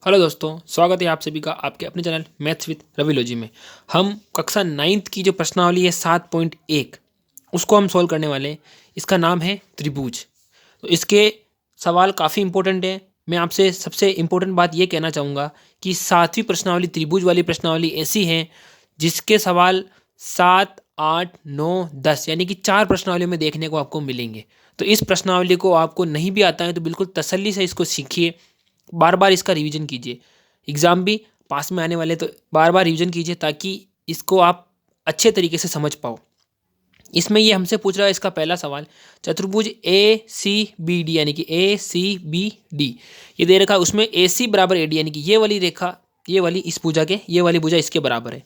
Hello दोस्तों, स्वागत है आप सभी का आपके अपने चैनल मैथ्स विद रविलॉजी में। हम कक्षा 9th की जो प्रश्नावली है 7.1 उसको हम सॉल्व करने वाले हैं। इसका नाम है त्रिभुज। तो इसके सवाल काफ़ी इंपॉर्टेंट है। मैं आपसे सबसे इम्पोर्टेंट बात ये कहना चाहूँगा कि 7वीं प्रश्नावली त्रिभुज वाली प्रश्नावली ऐसी है जिसके सवाल 7, 8, 9, 10 यानी कि 4 प्रश्नावलियों में देखने को आपको मिलेंगे। तो इस प्रश्नावली को आपको नहीं भी आता है तो बिल्कुल तसल्ली से इसको सीखिए, बार बार इसका रिवीजन कीजिए। एग्ज़ाम भी पास में आने वाले तो बार बार रिवीजन कीजिए ताकि इसको आप अच्छे तरीके से समझ पाओ। इसमें ये हमसे पूछ रहा है, इसका पहला सवाल, चतुर्भुज ए सी बी डी यानी कि ए सी बी डी ये दे रखा है। उसमें ए सी बराबर ए डी यानी कि ये वाली रेखा, ये वाली इस भुजा के, ये वाली भुजा इसके बराबर है।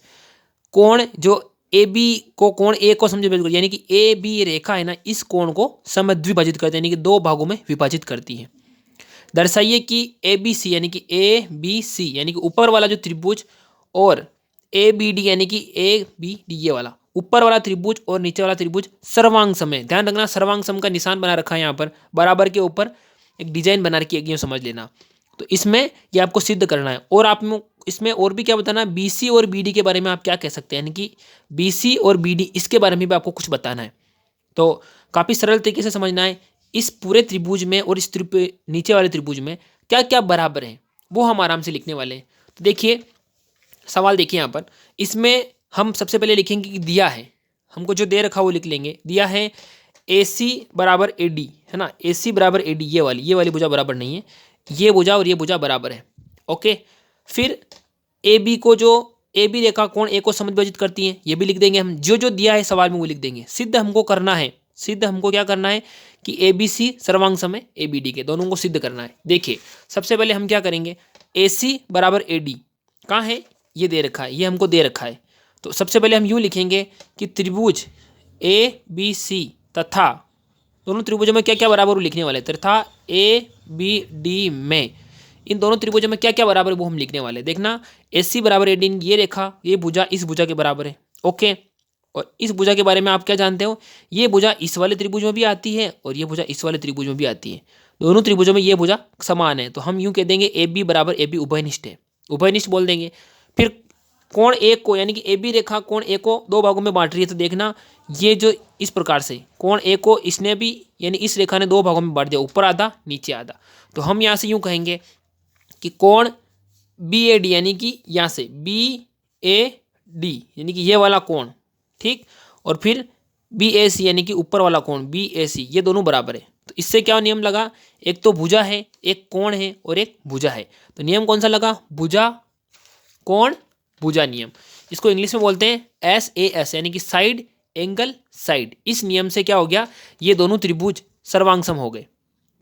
कोण जो ए बी को, कोण ए को समझ यानी कि ए बी रेखा है ना, इस कोण को समद्विभाजित करते हैं यानी कि दो भागों में विभाजित करती है। दर्शाइए कि ए बी सी यानी कि ए बी सी यानी कि ऊपर वाला जो त्रिभुज और ए बी डी यानी कि ए बी डी ये वाला ऊपर वाला त्रिभुज और नीचे वाला त्रिभुज सर्वांग सम है। ध्यान रखना, सर्वांग सम का निशान बना रखा है यहाँ पर, बराबर के ऊपर एक डिजाइन बना रखी है, ये समझ लेना। तो इसमें ये आपको सिद्ध करना है। और आप इसमें और भी क्या बताना है, बी सी और बी डी के बारे में आप क्या कह सकते हैं, यानी कि बी सी और बी डी इसके बारे में भी आपको कुछ बताना है। तो काफ़ी सरल तरीके से समझना है। इस पूरे त्रिभुज में और इस नीचे वाले त्रिभुज में क्या क्या बराबर है वो हम आराम से लिखने वाले हैं। तो देखिए सवाल, देखिए यहाँ पर, इसमें हम सबसे पहले लिखेंगे कि दिया है, हमको जो दे रखा वो लिख लेंगे। दिया है ए सी बराबर ए डी, है ना, ए सी बराबर ए डी, ये वाली भुजा बराबर नहीं है, ये भुजा और ये भुजा बराबर है। ओके, फिर ए बी को, जो ए बी रेखा कोण ए को समद्विभाजित करती है, ये भी लिख देंगे हम। जो जो दिया है सवाल में वो लिख देंगे। सिद्ध हमको करना है, सिद्ध हमको क्या करना है कि ए बी सी सर्वांग सम है ए बी डी के, दोनों को सिद्ध करना है। देखिए सबसे पहले हम क्या करेंगे, ए सी बराबर ए डी कहाँ है, ये दे रखा है, ये हमको दे रखा है। तो सबसे पहले हम यूँ लिखेंगे कि त्रिभुज ए बी सी तथा, दोनों त्रिभुजों में क्या क्या बराबर वो लिखने वाले, तथा ए बी डी में, इन दोनों त्रिभुजों में क्या क्या बराबर है वो हम लिखने वाले। देखना, ए सी बराबर ए डी, ये रेखा, ये भुजा इस भुजा के बराबर है। ओके, और इस भुजा के बारे में आप क्या जानते हो, ये भुजा इस वाले त्रिभुज में भी आती है और ये भुजा इस वाले त्रिभुज में भी आती है। दोनों त्रिभुजों में ये भुजा समान है, तो हम यूं कह देंगे ए बी बराबर ए बी उभयनिष्ठ है, उभयनिष्ठ बोल देंगे। फिर कोण ए को, यानी कि ए बी रेखा कोण ए को दो भागों में बांट रही है, तो देखना ये जो इस प्रकार से कोण ए को इसने भी, यानी इस रेखा ने दो भागों में बांट दिया, ऊपर आधा नीचे आधा। तो हम यहाँ से यूँ कहेंगे कि कोण बी ए डी यानी कि यहाँ से बी ए डी यानी कि ये वाला कोण, ठीक, और फिर बी ए सी यानी कि ऊपर वाला कोण बी ए सी, ये दोनों बराबर है। तो इससे क्या नियम लगा, एक तो भुजा है, एक कोण है और एक भुजा है, तो नियम कौन सा लगा, भुजा कोण भुजा नियम। इसको इंग्लिश में बोलते हैं SAS यानी कि साइड एंगल साइड। इस नियम से क्या हो गया, ये दोनों त्रिभुज सर्वांग सम हो गए।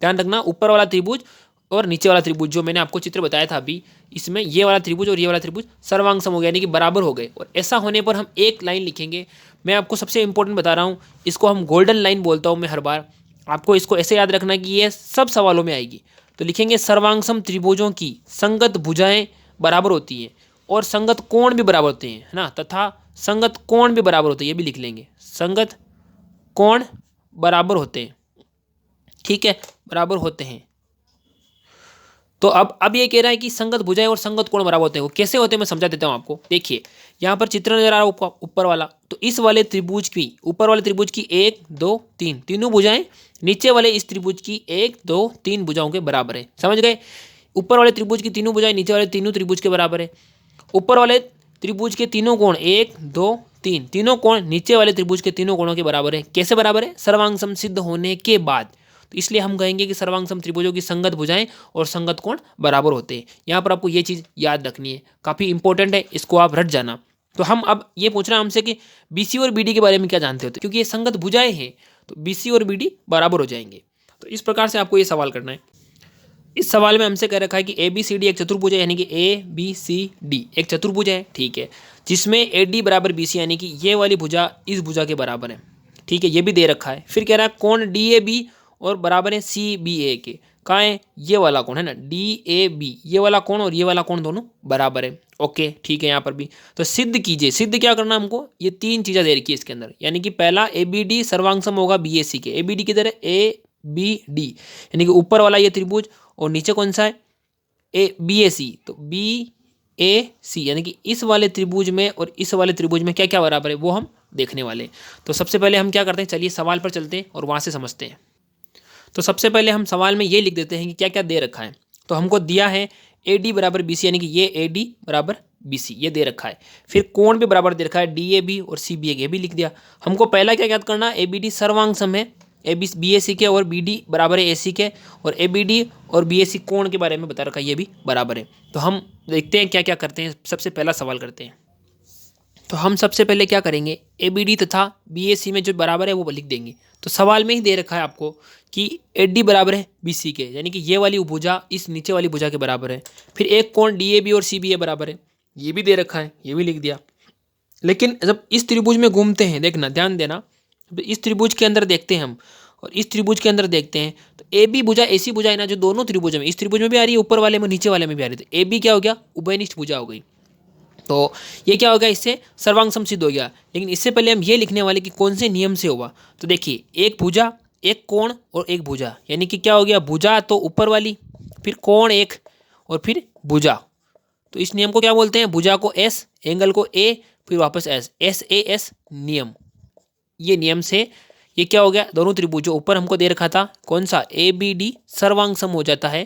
ध्यान रखना, ऊपर वाला त्रिभुज और नीचे वाला त्रिभुज, जो मैंने आपको चित्र बताया था अभी, इसमें ये वाला त्रिभुज और ये वाला त्रिभुज सर्वांग सम हो गया, यानी कि बराबर हो गए। और ऐसा होने पर हम एक लाइन लिखेंगे, मैं आपको सबसे इंपॉर्टेंट बता रहा हूँ, इसको हम गोल्डन लाइन बोलता हूँ मैं हर बार। आपको इसको ऐसे याद रखना कि ये सब सवालों में आएगी। तो लिखेंगे सर्वांग सम त्रिभुजों की संगत भुजाएं बराबर होती हैं और संगत कोण भी बराबर होते हैं, है ना, तथा संगत कोण भी बराबर होते हैं, ये भी लिख लेंगे, संगत कोण बराबर होते हैं, ठीक है, बराबर होते हैं। तो अब ये कह रहा है कि संगत भुजाएं और संगत कोण बराबर होते हैं। वो कैसे होते हैं मैं समझा देता हूँ आपको। देखिए यहाँ पर चित्र नजर आ रहा है ऊपर वाला, तो इस वाले त्रिभुज की, ऊपर वाले त्रिभुज की 1 2 3 तीनों भुजाएं नीचे वाले इस त्रिभुज की 1 2 3 भुजाओं के बराबर है। समझ गए, ऊपर वाले त्रिभुज की तीनों भुजाएं नीचे वाले तीनों त्रिभुज के बराबर है। ऊपर वाले त्रिभुज के तीनों कोण 1 2 3 तीनों कोण नीचे वाले त्रिभुज के तीनों कोणों के बराबर है। कैसे बराबर है, सर्वांग सम सिद्ध होने के बाद। तो इसलिए हम कहेंगे कि सर्वांग सम त्रिभुजों की संगत भुजाएं और संगत कोण बराबर होते हैं। यहाँ पर आपको ये चीज़ याद रखनी है, काफ़ी इंपॉर्टेंट है, इसको आप रट जाना। तो हम अब ये पूछ रहे हैं हमसे कि BC और BD के बारे में क्या जानते हो, क्योंकि ये संगत भुजाएं हैं तो BC और BD बराबर हो जाएंगे। तो इस प्रकार से आपको ये सवाल करना है। इस सवाल में हमसे कह रखा है कि ABCD एक चतुर्भुज है, यानी कि ABCD एक चतुर्भुज है, ठीक है, जिसमें AD बराबर BC यानी कि ये वाली भुजा इस भुजा के बराबर है, ठीक है, ये भी दे रखा है। फिर कह रहा है कोण DAB और बराबर है CBA के, कहाँ है, ये वाला कोण है ना DAB, ये वाला कोण और ये वाला कोण दोनों बराबर है। ओके, ठीक है, यहाँ पर भी तो सिद्ध कीजिए। सिद्ध क्या करना हमको, ये तीन चीज़ें दे रखी है इसके अंदर, यानी कि पहला ABD सर्वांग सम होगा BAC के, ABD किधर है ABD, यानी कि ऊपर वाला ये त्रिभुज और नीचे कौन सा है ए बी ए सी, तो बी ए सी यानी कि इस वाले त्रिभुज में और इस वाले त्रिभुज में क्या क्या बराबर है वो हम देखने वाले हैं। तो सबसे पहले हम क्या करते हैं, चलिए सवाल पर चलते हैं और वहाँ से समझते हैं। तो सबसे पहले हम सवाल में ये लिख देते हैं कि क्या क्या दे रखा है। तो हमको दिया है ए डी बराबर बी सी, यानी कि ये ए डी बराबर बी सी ये दे रखा है। फिर कोण भी बराबर दे रखा है डी ए बी और सी बी ए, ये भी लिख दिया। हमको पहला क्या याद करना, ए बी डी सर्वांग सम है ए बी बी ए सी के और बी डी बराबर है ए सी के, और ए बी डी और बी ए सी कोण के बारे में बता रखा है ये भी बराबर है। तो हम देखते हैं क्या क्या करते हैं। सबसे पहला सवाल करते हैं। तो हम सबसे पहले क्या करेंगे, ए बी डी तथा बी ए सी में जो बराबर है वो लिख देंगे। तो सवाल में ही दे रखा है आपको कि ए डी बराबर है बी सी के, यानी कि ये वाली भुजा इस नीचे वाली भुजा के बराबर है। फिर एक कोण डी ए बी और सी बी ए बराबर है, ये भी दे रखा है, ये भी लिख दिया। लेकिन जब इस त्रिभुज में घूमते हैं, देखना ध्यान देना, इस त्रिभुज के अंदर देखते हैं हम और इस त्रिभुज के अंदर देखते हैं, तो ए बी भुजा ऐसी भुजा है ना जो दोनों त्रिभुज में, इस त्रिभुज में भी आ रही है, ऊपर वाले में नीचे वाले में भी आ रही है। तो ए बी क्या हो गया, उभयनिष्ठ भुजा हो गई। तो ये क्या हो गया, इससे सर्वांग सम सिद्ध हो गया। लेकिन इससे पहले हम ये लिखने वाले कि कौन से नियम से हुआ। तो देखिए, एक भुजा, एक कोण और एक भुजा, यानी कि क्या हो गया, भुजा तो ऊपर वाली, फिर कोण एक और फिर भुजा। तो इस नियम को क्या बोलते हैं, भुजा को एस, एंगल को ए, फिर वापस एस, एस ए एस नियम। ये नियम से ये क्या हो गया, दोनों त्रिभुज जो ऊपर हमको दे रखा था कौन सा, ए बी डी सर्वांग सम हो जाता है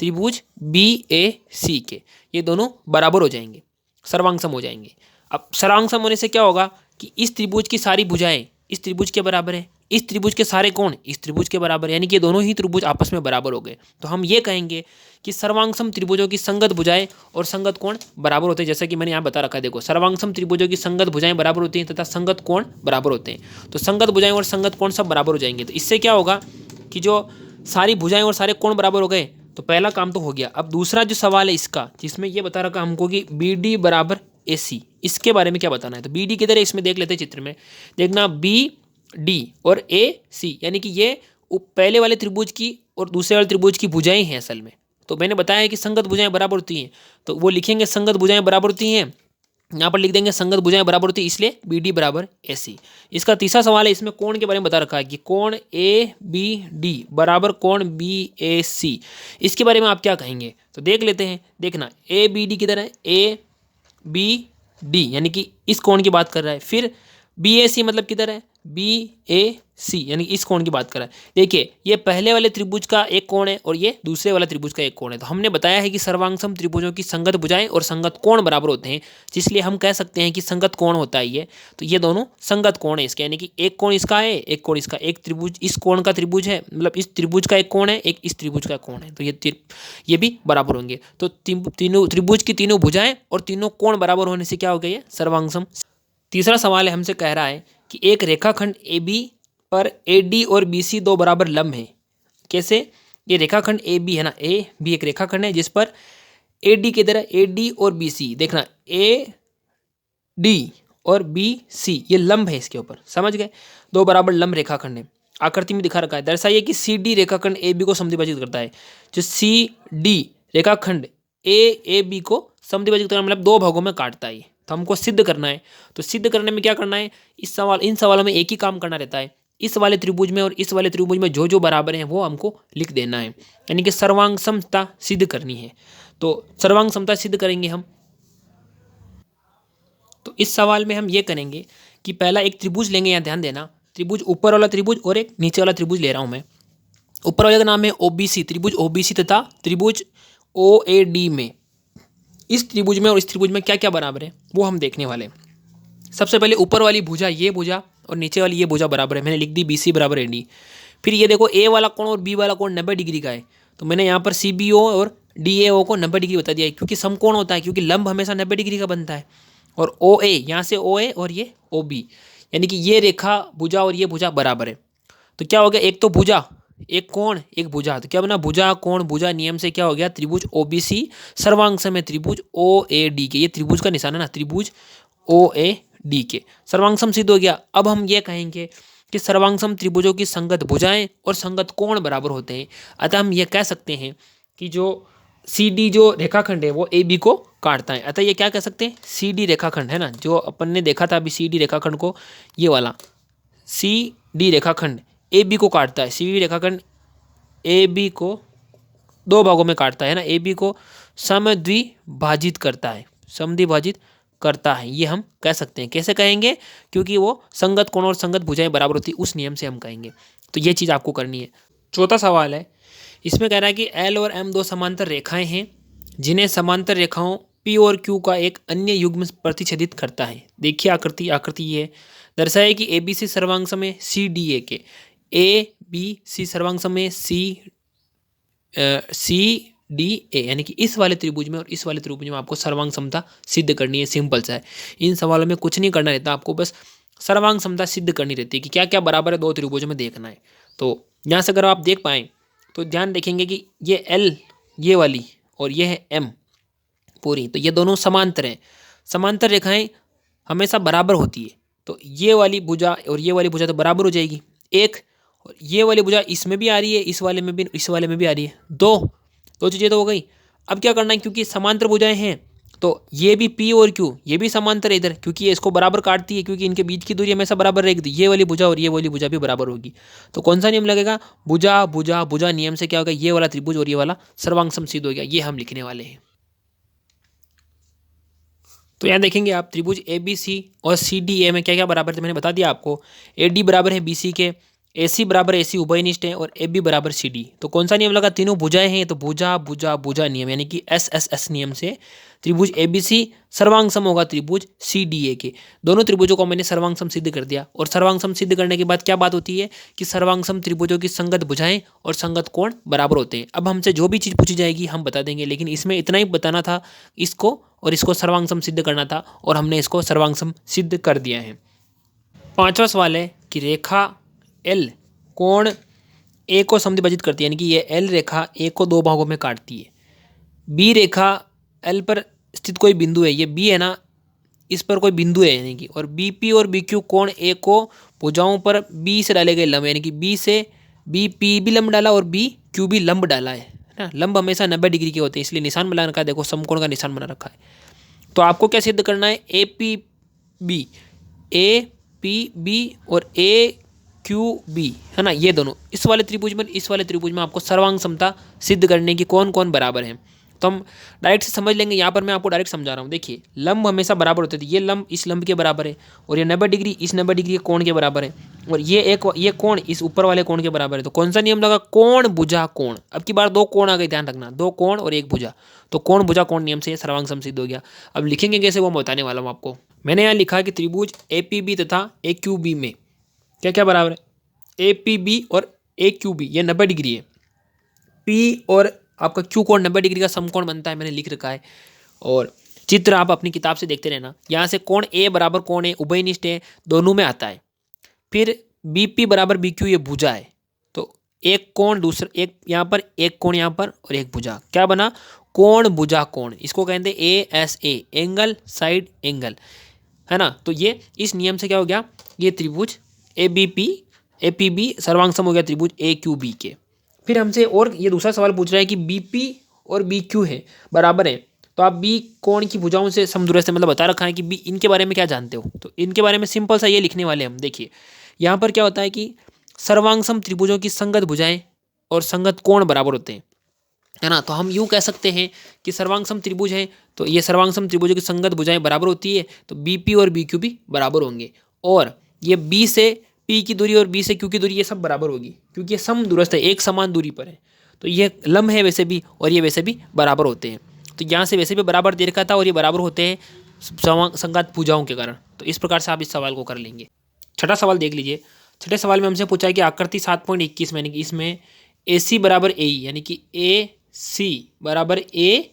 त्रिभुज बी ए सी के, ये दोनों बराबर हो जाएंगे, सर्वांग सम हो जाएंगे। अब सर्वांग सम होने से क्या होगा कि इस त्रिभुज की सारी भुजाएं इस त्रिभुज के बराबर है, इस त्रिभुज के सारे कोण इस त्रिभुज के बराबर है, यानी कि दोनों ही त्रिभुज आपस में बराबर हो गए। तो हम ये कहेंगे कि सर्वांगसम त्रिभुजों की संगत भुजाएं और संगत कोण बराबर होते हैं। जैसा कि मैंने यहाँ बता रखा है, देखो सर्वांगसम त्रिभुजों की संगत भुजाएं बराबर होती हैं तथा संगत कोण बराबर होते हैं। तो संगत भुजाएं और संगत कोण सब बराबर हो जाएंगे। तो इससे क्या होगा कि जो सारी भुजाएं और सारे कोण बराबर हो गए, तो पहला काम तो हो गया। अब दूसरा जो सवाल है इसका, जिसमें ये बता रखा हमको कि बी डी बराबर ए सी, इसके बारे में क्या बताना है। तो बी डी किधर है, इसमें देख लेते हैं चित्र में। देखना बी डी और ए सी, यानी कि ये पहले वाले त्रिभुज की और दूसरे वाले त्रिभुज की भुजाएं हैं असल में। तो मैंने बताया है कि संगत भुजाएं बराबर होती हैं, तो वो लिखेंगे संगत भुजाएं बराबर होती हैं, यहाँ पर लिख देंगे संगत भुजाएं बराबर होती है, इसलिए बी डी बराबर ए सी। इसका तीसरा सवाल है, इसमें कोण के बारे में बता रखा है कि कोण ए बी डी बराबर कोण बी ए सी, इसके बारे में आप क्या कहेंगे। तो देख लेते हैं। देखना ए बी डी किधर है, ए बी डी यानी कि इस कोण की बात कर रहा है। फिर बी ए सी मतलब किधर है, बी ए सी यानी इस कोण की बात कर रहा है। देखिए, ये पहले वाले त्रिभुज का एक कोण है और ये दूसरे वाला त्रिभुज का एक कोण है। तो हमने बताया है कि सर्वांगसम त्रिभुजों की संगत भुजाएं और संगत कोण बराबर होते हैं, जिसलिए हम कह सकते हैं कि संगत कोण होता है ये। तो ये दोनों संगत कोण है इसके, यानी कि एक कोण इसका है, एक कोण इसका, एक त्रिभुज इस कोण का त्रिभुज है, मतलब इस त्रिभुज का एक कोण है, एक इस त्रिभुज का कोण है, तो ये भी बराबर होंगे। तो तीनों त्रिभुज की तीनों भुजाएं और तीनों कोण बराबर होने से क्या हो गया, ये सर्वांगसम। तीसरा सवाल है, हमसे कह रहा है कि एक रेखाखंड ए बी पर ए डी और बी सी दो बराबर लंब हैं। कैसे, ये रेखाखंड ए बी है ना, ए बी एक रेखाखंड है जिस पर ए डी किधर है, ए डी और बी सी, देखना ए डी और बी सी ये लंब है इसके ऊपर, समझ गए, दो बराबर लंब रेखाखंड है। आकृति में दिखा रखा है, दर्शाइए कि सी डी रेखाखंड ए बी को समद्विभाजित करता है। जो सी डी रेखाखंड ए बी को समद्विभाजित करता है, मतलब दो भागों में काटता है। तो हमको सिद्ध करना है। तो सिद्ध करने में क्या करना है, इन सवालों में एक ही काम करना रहता है, इस वाले त्रिभुज में और इस वाले त्रिभुज में जो जो बराबर हैं वो हमको लिख देना है, यानी कि सर्वांग समता सिद्ध करनी है। तो सर्वांग समता सिद्ध करेंगे हम। तो इस सवाल में हम ये करेंगे कि पहला एक त्रिभुज लेंगे, यहाँ ध्यान देना, त्रिभुज ऊपर वाला त्रिभुज और एक नीचे वाला त्रिभुज ले रहा हूँ मैं। ऊपर वाले का नाम है ओबीसी, त्रिभुज ओबीसी तथा त्रिभुज ओ ए डी में इस त्रिभुज में और इस त्रिभुज में क्या क्या बराबर है वो हम देखने वाले हैं। सबसे पहले ऊपर वाली भुजा ये भुजा और नीचे वाली ये भुजा बराबर है, मैंने लिख दी बी सी बराबर ए डी। फिर ये देखो ए वाला कोण और बी वाला कोण 90 डिग्री का है, तो मैंने यहाँ पर सी बी ओ और डी ए ओ को 90 डिग्री बता दिया है, क्योंकि समकोण होता है, क्योंकि लंब हमेशा 90 डिग्री का बनता है। और ओ ए, यहाँ से ओ ए और ये ओ बी, यानी कि ये रेखा भुजा और ये भुजा बराबर है। तो क्या हो गया, एक तो भुजा, एक कोण, एक भुजा, तो क्या बना, भुजा कोण भुजा नियम से क्या हो गया, त्रिभुज ओबीसी सर्वांग सम है त्रिभुज ओ ए डी के, ये त्रिभुज का निशान है ना, त्रिभुज ओ ए डी के सर्वांग सम सिद्ध हो गया। अब हम ये कहेंगे कि सर्वांग सम त्रिभुजों की संगत भुजाएं और संगत कोण बराबर होते हैं। अतः हम ये कह सकते हैं कि जो सी डी जो रेखाखंड है वो ए बी को काटता है। अतः ये क्या कह सकते हैं, सी डी रेखाखंड है ना, जो अपन ने देखा था अभी सी डी रेखाखंड को, ये वाला सी डी रेखाखंड ए बी को काटता है। सी डी रेखाखंड ए बी को दो भागों में काटता है ना, ए बी को समद्विभाजित करता है, समद्विभाजित करता है, ये हम कह सकते हैं। कैसे कहेंगे? क्योंकि वो संगत कोण और संगत भुजाएं बराबर होती है, उस नियम से हम कहेंगे। तो ये चीज़ आपको करनी है। चौथा सवाल है, इसमें कह रहा है कि एल और एम दो समांतर रेखाएं हैं जिन्हें समांतर रेखाओं पी और क्यू का एक अन्य युग्म प्रतिच्छेदित करता है। देखिए आकृति ये है, दर्शाए कि ए बी सी सर्वांग समय सी डी ए के, ए बी सी सर्वांग समय सी डी ए, यानी कि इस वाले त्रिभुज में और इस वाले त्रिभुज में आपको सर्वांग समता सिद्ध करनी है। सिंपल सा है, इन सवालों में कुछ नहीं करना रहता, आपको बस सर्वांग समता सिद्ध करनी रहती है कि क्या क्या बराबर है दो त्रिभुजों में देखना है। तो यहाँ से अगर आप देख पाएँ तो ध्यान रखेंगे कि ये एल ये वाली और ये है एम पूरी, तो ये दोनों समांतर हैं। समांतर रेखाएं हमेशा बराबर होती है, तो ये वाली भुजा और ये वाली भुजा तो बराबर हो जाएगी एक, और ये वाली भुजा इसमें भी आ रही है, इस वाले में भी, इस वाले में भी आ रही है, दो चीज़ें तो हो गई। अब क्या करना है, क्योंकि समांतर भुजाएं हैं तो ये भी पी और क्यू ये भी समांतर है इधर, क्योंकि ये इसको बराबर काटती है, क्योंकि इनके बीच की दूरी हमेशा बराबर रहेगी, तो ये वाली भुजा और ये वाली भुजा भी बराबर होगी। तो कौन सा नियम लगेगा? भुजा भुजा भुजा नियम से क्या होगा, ये वाला त्रिभुज और ये वाला सर्वांग सम सिद्ध हो गया। ये हम लिखने वाले हैं। तो यहाँ देखेंगे आप, त्रिभुज ए बी सी और सी डी ए में क्या क्या बराबर थे मैंने बता दिया आपको। ए डी बराबर है बी सी के, ए सी बराबर ए सी उभयनिष्ठ है, और ए बी बराबर सी डी। तो कौन सा नियम लगा? तीनों भुजाएं हैं तो भुजा भुजा भुजा नियम, यानी कि एस एस एस नियम से त्रिभुज ए बी सी सर्वांग सम होगा त्रिभुज सी डी ए के। दोनों त्रिभुजों को मैंने सर्वांग सम सिद्ध कर दिया, और सर्वांग सम सिद्ध करने के बाद क्या बात होती है कि सर्वांग सम त्रिभुजों की संगत भुजाएं और संगत कोण बराबर होते हैं। अब हमसे जो भी चीज़ पूछी जाएगी हम बता देंगे, लेकिन इसमें इतना ही बताना था, इसको और इसको सर्वांग सम सिद्ध करना था, और हमने इसको सर्वांग सम सिद्ध कर दिया है। पांचवा सवाल है कि रेखा एल कोण ए को समद्विभाजित करती है, यानी कि ये एल रेखा ए को दो भागों में काटती है। बी रेखा एल पर स्थित कोई बिंदु है, ये बी है ना, इस पर कोई बिंदु है, यानी कि, और बी पी और बी क्यू कोण ए को भुजाओं पर बी से डाले गए लंब, यानी कि बी से बी पी भी लंब डाला और बी क्यू भी लंब डाला है ना। लंब हमेशा 90 डिग्री के होते हैं, इसलिए निशान बना रखा है, देखो समकोण का निशान बना रखा है। तो आपको क्या सिद्ध करना है? ए पी बी और ए क्यू बी है ना, ये दोनों इस वाले त्रिभुज में आपको सर्वांग समता सिद्ध करने की कौन कौन बराबर है, तो हम डायरेक्ट से समझ लेंगे। यहाँ पर मैं आपको डायरेक्ट समझा रहा हूँ। देखिए, लंब हमेशा बराबर होते थे, ये लंब इस लंब के बराबर है, और ये 90 डिग्री इस 90 डिग्री के कोण के बराबर है, और ये कोण इस ऊपर वाले कोण के बराबर है। तो कौन सा नियम लगा? कोण भुजा कोण। अब की बार दो कोण आ गए, ध्यान रखना, दो कोण और एक भुजा, तो कोण भुजा कोण नियम से सर्वांग सम सिद्ध हो गया। अब लिखेंगे कैसे वो मैं बताने वाला हूँ आपको। मैंने यहाँ लिखा कि त्रिभुज ए पी बी तथा ए क्यू बी में क्या क्या बराबर है? ए पी बी और ए क्यू बी ये 90 डिग्री है, पी और आपका क्यू कोण 90 डिग्री का समकोण बनता है, मैंने लिख रखा है, और चित्र आप अपनी किताब से देखते रहना। यहाँ से कोण ए बराबर कोण ए उभयनिष्ठ है, दोनों में आता है। फिर बी पी बराबर बी क्यू ये भुजा है, तो एक कोण दूसरा, एक यहाँ पर, एक कोण यहाँ पर, और एक भुजा, क्या बना? कोण भुजा कोण। इसको कहते हैं A S A, angle side angle, है ना। तो ये इस नियम से क्या हो गया, ये त्रिभुज ए पी बी सर्वांग सम हो गया त्रिभुज ए क्यू बी के। फिर हमसे और ये दूसरा सवाल पूछ रहा है कि बी पी और बी क्यू है बराबर है, तो आप बी कोण की भुजाओं से समदूरस्थ है, मतलब बता रखा है कि बी, इनके बारे में क्या जानते हो, तो इनके बारे में सिंपल सा ये लिखने वाले हम। देखिए, यहाँ पर क्या होता है कि सर्वांग सम त्रिभुजों की संगत भुजाएं और संगत कोण बराबर होते हैं, है ना। तो हम यूँ कह सकते हैं कि सर्वांग सम त्रिभुज है, तो ये सर्वांग सम त्रिभुजों की संगत भुजाएं बराबर होती है, तो बी पी और बी क्यू भी बराबर होंगे, और ये बी से पी की दूरी और बी से क्यू की दूरी ये सब बराबर होगी, क्योंकि ये समदूरस्थ है, एक समान दूरी पर है। तो ये लंब है वैसे भी, और ये वैसे भी बराबर होते हैं। तो यहाँ से वैसे भी बराबर दे रखा था, और ये बराबर होते हैं संगत भुजाओं के कारण। तो इस प्रकार से आप इस सवाल को कर लेंगे। छठा सवाल देख लीजिए। छठे सवाल में हमसे पूछा है कि आकृति 7.21 में, यानी कि इसमें ए सी बराबर ए ई, यानी कि ए सी बराबर ए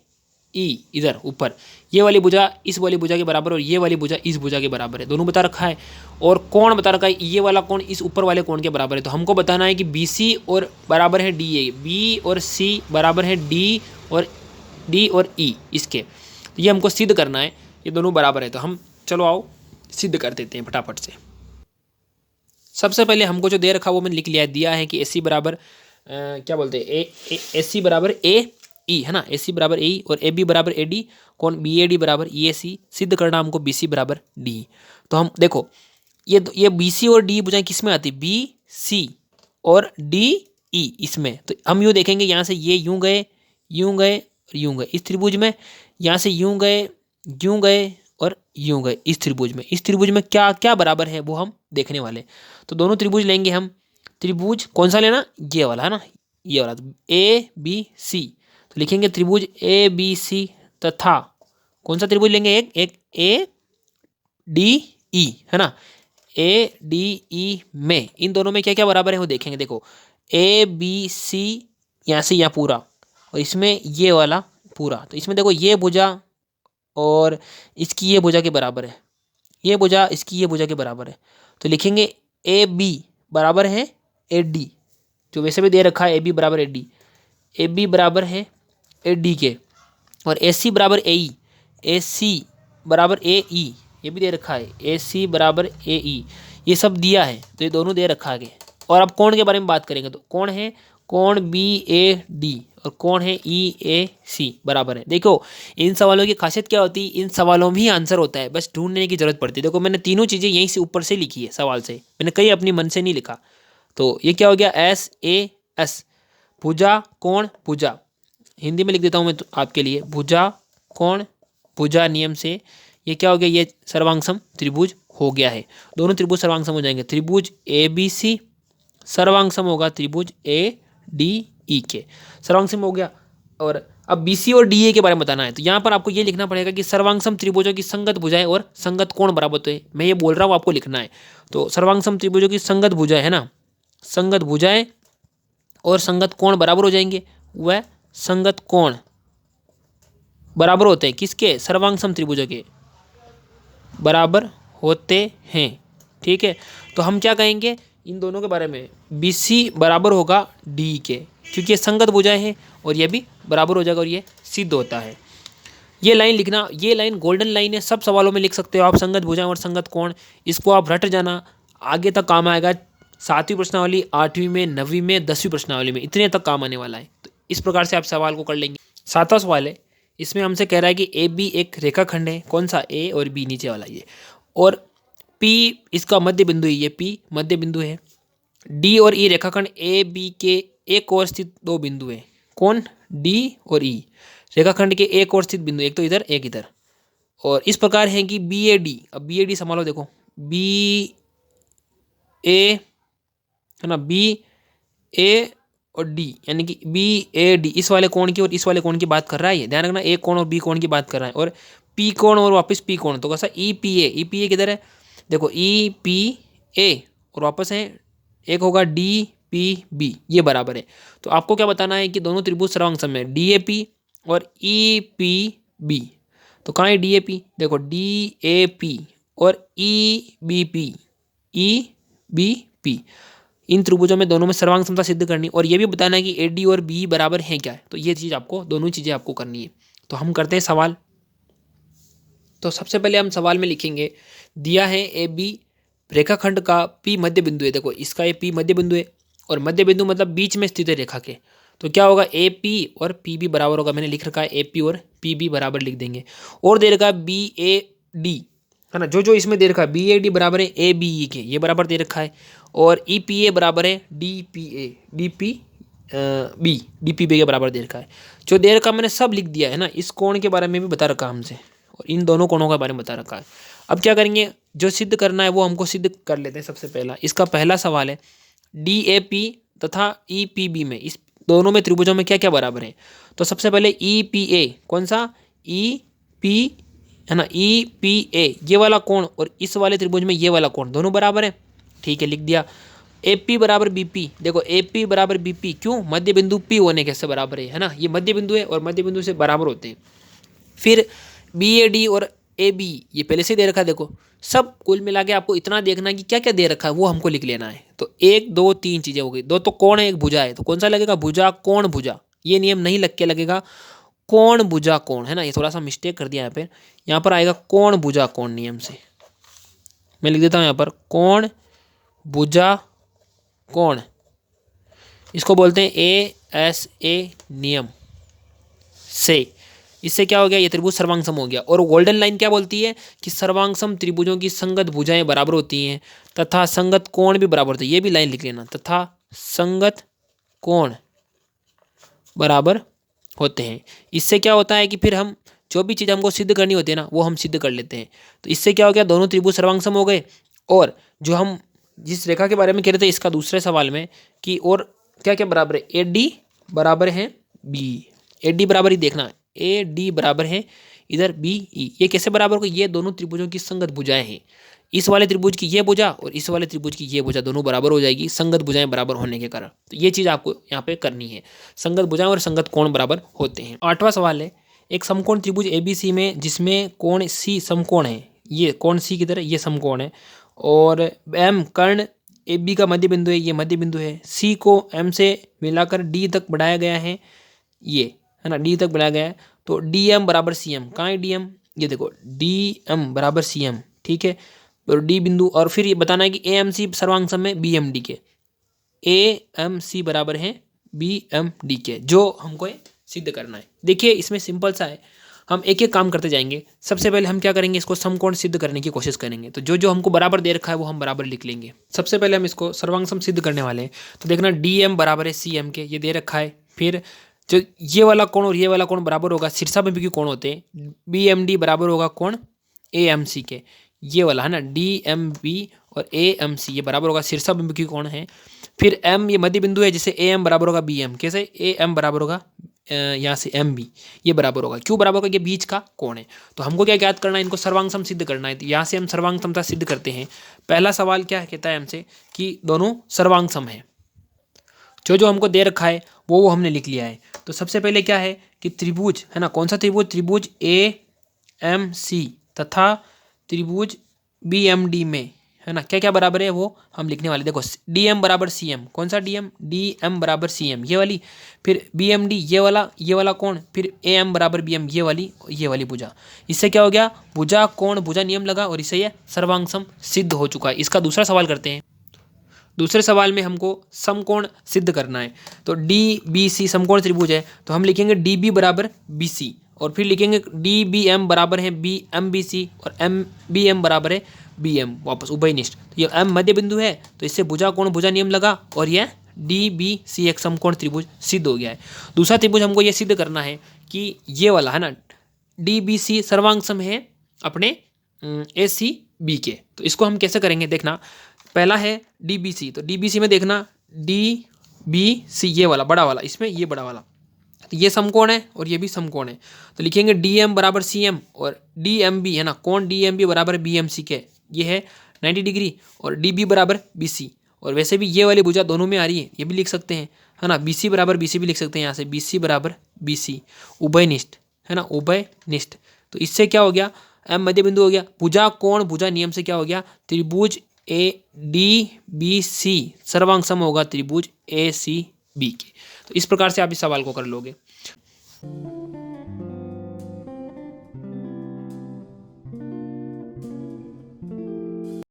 ई, इधर ऊपर ये वाली भुजा इस वाली भुजा के बराबर, और ये वाली भुजा इस भुजा के बराबर है, दोनों बता रखा है। और कोण बता रखा है, ये वाला कोण इस ऊपर वाले कोण के बराबर है। तो हमको बताना है कि बी सी और बराबर है डी ए, बी और सी बराबर है डी और ई इसके। तो ये हमको सिद्ध करना है, ये दोनों बराबर है। तो हम चलो आओ सिद्ध कर देते हैं फटाफट से। सबसे पहले हमको जो दे रखा वो मैंने लिख लिया है, दिया है कि ए सी बराबर क्या बोलते हैं, ए सी बराबर ए ई, है ना, ए सी बराबर ए, और ए बी बराबर ए डी, कौन बी ए डी बराबर ई ए सी। सिद्ध करना हमको बी सी बराबर डी। तो हम देखो, ये बी सी और डी भुजाएं किस में आती? बी सी और डी ई इसमें। तो हम यूँ देखेंगे, यहाँ से ये यूँ गए और यूं गए। इस त्रिभुज में यहाँ से यूं गए और यूं गए। इस त्रिभुज में क्या क्या बराबर है वो हम देखने वाले। तो दोनों त्रिभुज लेंगे हम। त्रिभुज कौन सा लेना, ये वाला है ना, ये वाला। तो ए बी सी, तो लिखेंगे त्रिभुज ए बी सी तथा कौन सा त्रिभुज लेंगे, एक ए डी ई, है ना। ए डी ई में इन दोनों में क्या क्या बराबर है वो देखेंगे। देखो ए बी सी यहाँ से यहाँ पूरा, और इसमें ये वाला पूरा। तो इसमें देखो ये भुजा और इसकी ये भुजा के बराबर है, ये भुजा इसकी ये भुजा के बराबर है। तो लिखेंगे ए बी बराबर है ए डी, जो वैसे भी दे रखा है ए बी बराबर ए डी। ए बी बराबर है ए डी के, और ए सी बराबर ए ई, ए सी बराबर ए ई, ये भी दे रखा है ए सी बराबर ए ई, ये सब दिया है। तो ये दोनों दे रखा है। और अब कोण के बारे में बात करेंगे तो कौन है, कोण बी ए डी और कौन है ई ए सी बराबर है। देखो इन सवालों की खासियत क्या होती है, इन सवालों में ही आंसर होता है, बस ढूंढने की जरूरत पड़ती है। देखो मैंने तीनों चीज़ें यहीं से ऊपर से लिखी है सवाल से, मैंने कहीं अपनी मन से नहीं लिखा। तो ये क्या हो गया, एस ए एस, भुजा कोण भुजा, हिंदी में लिख देता हूँ मैं तो आपके लिए, भुजा कोण भुजा नियम से ये क्या हो गया, ये सर्वांगसम त्रिभुज हो गया है। दोनों त्रिभुज सर्वांगसम हो जाएंगे। त्रिभुज ए बी सी सर्वांगसम होगा त्रिभुज ए डी ई के, सर्वांगसम हो गया। और अब बी सी और डी ए के बारे में बताना है। तो यहाँ पर आपको ये लिखना पड़ेगा कि सर्वांगसम त्रिभुजों की संगत भुजाएं और संगत कोण बराबर होते हैं। मैं ये बोल रहा हूँ, आपको लिखना है। तो सर्वांगसम त्रिभुजों की संगत भुजाएं है ना, संगत भुजाएं और संगत कोण बराबर हो जाएंगे। वह संगत कोण बराबर होते हैं किसके, सर्वांगसम त्रिभुजों के बराबर होते हैं। ठीक है, तो हम क्या कहेंगे इन दोनों के बारे में, बी सी बराबर होगा डी के, क्योंकि ये संगत भुजाएं हैं और ये भी बराबर हो जाएगा और ये सिद्ध होता है। ये लाइन लिखना, ये लाइन गोल्डन लाइन है, सब सवालों में लिख सकते हो आप, संगत भुजाएं और संगत कोण। इसको आप रट जाना, आगे तक काम आएगा। 7वीं प्रश्नावली, 8वीं में, 9वीं में, 10वीं प्रश्नावली में, इतने तक काम आने वाला है। तो इस प्रकार से आप सवाल को कर लेंगे। 7वां सवाल है, इसमें हमसे कह रहा है कि ए बी एक रेखाखंड है, कौन सा, ए और बी नीचे वाला ये, और पी इसका मध्य बिंदु है, ये पी मध्य बिंदु है। डी और ई रेखाखंड ए बी के एक और स्थित दो बिंदु है, कौन, डी और ई रेखाखंड के एक और स्थित बिंदु, एक तो इधर एक इधर। और इस प्रकार है कि बी ए डी, अब बी ए डी संभालो, देखो बी ए है ना, बी ए और डी, यानी कि बी ए डी इस वाले कोण की और इस वाले कोण की बात कर रहा है। ये ध्यान रखना, ए कोण और बी कोण की बात कर रहा है। और पी कोण और वापस पी कोण, तो कैसा, E P A, E P A किधर है, देखो ई पी ए और वापस है एक होगा डी पी बी, ये बराबर है। तो आपको क्या बताना है कि दोनों त्रिभुज सर्वांगसम है, डी ए पी और ई पी बी। तो कहाँ है डी ए पी, देखो डी ए पी और E B P, E B P, इन त्रिभुजों में दोनों में सर्वांग समता सिद्ध करनी, और ये भी बताना है कि ए डी और बी बराबर हैं क्या है। तो ये चीज़ आपको, दोनों चीज़ें आपको करनी है। तो हम करते हैं सवाल। तो सबसे पहले हम सवाल में लिखेंगे, दिया है ए बी रेखाखंड का पी मध्य बिंदु है। देखो इसका ये पी मध्य बिंदु है, और मध्य बिंदु मतलब बीच में स्थित है रेखा के। तो क्या होगा, ए पी और पी बी बराबर होगा, मैंने लिख रखा है ए पी और पी बी बराबर लिख देंगे। और दे रखा है बी ए डी, है ना, जो जो इसमें दे रखा है, बी ए डी बराबर है ए बी ई के, ये बराबर दे रखा है। और ई पी ए बराबर है D P A, D P B, D P B के बराबर दे रखा है। जो दे रखा मैंने सब लिख दिया है ना। इस कोण के बारे में भी बता रखा हमसे, और इन दोनों कोणों के बारे में बता रखा है। अब क्या करेंगे, जो सिद्ध करना है वो हमको सिद्ध कर लेते हैं। सबसे पहला, इसका पहला सवाल है, डी ए पी तथा ई पी बी में, इस दोनों में त्रिभुजों में क्या क्या बराबर है। तो सबसे पहले ई पी ए, कौन सा, ई पी, है ना, ई पी ए ये वाला कोण और इस वाले त्रिभुज में ये वाला कोण दोनों बराबर है। ठीक है, लिख दिया। ए पी बराबर बी पी, देखो ए पी बराबर बी पी, क्यों, मध्य बिंदु पी होने कैसे बराबर है ना, ये मध्य बिंदु है और मध्य बिंदु से बराबर होते हैं। फिर बी ए डी और ए बी ये पहले से दे रखा है। देखो सब कुल मिला के आपको इतना देखना है कि क्या क्या दे रखा है वो हमको लिख लेना है। तो 1 2 3 चीज़ें हो गई। दो तो कोण है, एक भुजा है, तो कौन सा लगेगा, भुजा कोण भुजा, ये नियम नहीं लग के लगेगा, कोण भुजा कोण, है ना। ये थोड़ा सा मिस्टेक कर दिया यहाँ पर आएगा कोण भुजा कोण नियम से। मैं लिख देता हूँ यहाँ पर कोण भुजा कोण, इसको बोलते हैं ए एस ए नियम से। इससे क्या हो गया, ये त्रिभुज सर्वांगसम हो गया। और गोल्डन लाइन क्या बोलती है कि सर्वांगसम त्रिभुजों की संगत भुजाएं बराबर होती हैं तथा संगत कोण भी बराबर होते हैं। ये भी लाइन लिख लेना, तथा संगत कोण बराबर होते हैं। इससे क्या होता है कि फिर हम जो भी चीज़ हमको सिद्ध करनी होती है ना वो हम सिद्ध कर लेते हैं। तो इससे क्या हो गया, दोनों त्रिभुज सर्वांग सम हो गए। और जो हम जिस रेखा के बारे में कह रहे थे इसका दूसरे सवाल में कि और क्या क्या बराबर है, ए डी बराबर है बी, ए डी बराबर ही देखना, ए डी बराबर है इधर बी ई, ये कैसे बराबर होगा, ये दोनों त्रिभुजों की संगत भुजाएं हैं। इस वाले त्रिभुज की ये भुजा और इस वाले त्रिभुज की ये भुजा दोनों बराबर हो जाएगी संगत भुजाएं बराबर होने के कारण। तो ये चीज़ आपको यहाँ पे करनी है, संगत भुजाएं और संगत कोण बराबर होते हैं। 8वां सवाल है, एक समकोण त्रिभुज ABC में जिसमें कोण C समकोण है, ये कोण C की तरह ये समकोण है, और M कर्ण AB का मध्य बिंदु है, ये मध्य बिंदु है। C को M से मिलाकर D तक बढ़ाया गया है, ये है ना, D तक बढ़ाया गया है। तो DM बराबर CM, कहाँ है DM, ये देखो DM बराबर CM, ठीक है। और D बिंदु, और फिर ये बताना है कि AMC सर्वांग सम है BMD के, AMC बराबर है BMD के, जो हमको सिद्ध करना है। देखिए इसमें सिंपल सा है, हम एक एक काम करते जाएंगे। सबसे पहले हम क्या करेंगे, इसको समकोण सिद्ध करने की कोशिश करेंगे। तो जो जो हमको बराबर दे रखा है वो हम बराबर लिख लेंगे। सबसे पहले हम इसको सर्वांग सम सिद्ध करने वाले हैं। तो देखना DM बराबर है CM के, ये दे रखा है। फिर जो ये वाला कोण और ये वाला कोण बराबर होगा, शीर्षाभिमुखी कोण होते हैं। BMD बराबर होगा कोण AMC के, ये वाला है ना, DMB और AMC ये बराबर होगा, शीर्षाभिमुखी कोण है। फिर M ये मध्य बिंदु है, जिसे AM बराबर होगा BM, कैसे AM बराबर होगा यहाँ से MB, ये बराबर होगा, क्यों बराबर होगा, ये बीच का कोण है। तो हमको क्या ज्ञात करना है, इनको सर्वांग सम सिद्ध करना है। तो यहाँ से हम सर्वांग समता सिद्ध करते हैं। पहला सवाल क्या कहता है हमसे कि दोनों सर्वांग सम है। जो जो हमको दे रखा है वो हमने लिख लिया है। तो सबसे पहले क्या है कि त्रिभुज है ना, कौन सा त्रिभुज, त्रिभुज AMC तथा त्रिभुज BMD में है ना क्या क्या बराबर है वो हम लिखने वाले। देखो DM बराबर CM, कौन सा DM बराबर CM ये वाली, फिर BMD ये वाला कोण, फिर AM बराबर BM ये वाली भुजा। इससे क्या हो गया, भुजा कोण भुजा नियम लगा और इससे ये सर्वांग सम सिद्ध हो चुका है। इसका दूसरा सवाल करते हैं। दूसरे सवाल में हमको समकोण सिद्ध करना है। तो DBC समकोण त्रिभुज है, तो हम लिखेंगे DB बराबर BC, और फिर लिखेंगे DBM बराबर है BMBC और MBM बराबर है BM, वापस उभयनिष्ठ। तो ये M मध्य बिंदु है, तो इससे भुजा कोण भुजा नियम लगा और यह DBC एक समकोण त्रिभुज सिद्ध हो गया है। दूसरा त्रिभुज हमको यह सिद्ध करना है कि ये वाला है ना DBC सर्वांग सम है अपने ACB के। तो इसको हम कैसे करेंगे देखना, पहला है DBC, तो DBC में देखना DBC ये वाला बड़ा वाला, इसमें ये बड़ा वाला, तो ये समकोण है और ये भी समकोण है। तो लिखेंगे DM बराबर CM और DMB है ना, कोण DMB बराबर BMC के, ये है 90 डिग्री, और DB बराबर BC। और वैसे भी ये वाली भुजा दोनों में आ रही है, ये भी लिख सकते हैं है ना, BC बराबर BC भी लिख सकते हैं यहाँ से, BC बराबर BC उभयनिष्ठ है ना, उभयनिष्ठ। तो इससे क्या हो गया, M मध्य बिंदु हो गया, भुजा कोण भुजा नियम से क्या हो गया, त्रिभुज ADBC सर्वांग सम होगा त्रिभुज ACB के। तो इस प्रकार से आप इस सवाल को कर लोगे।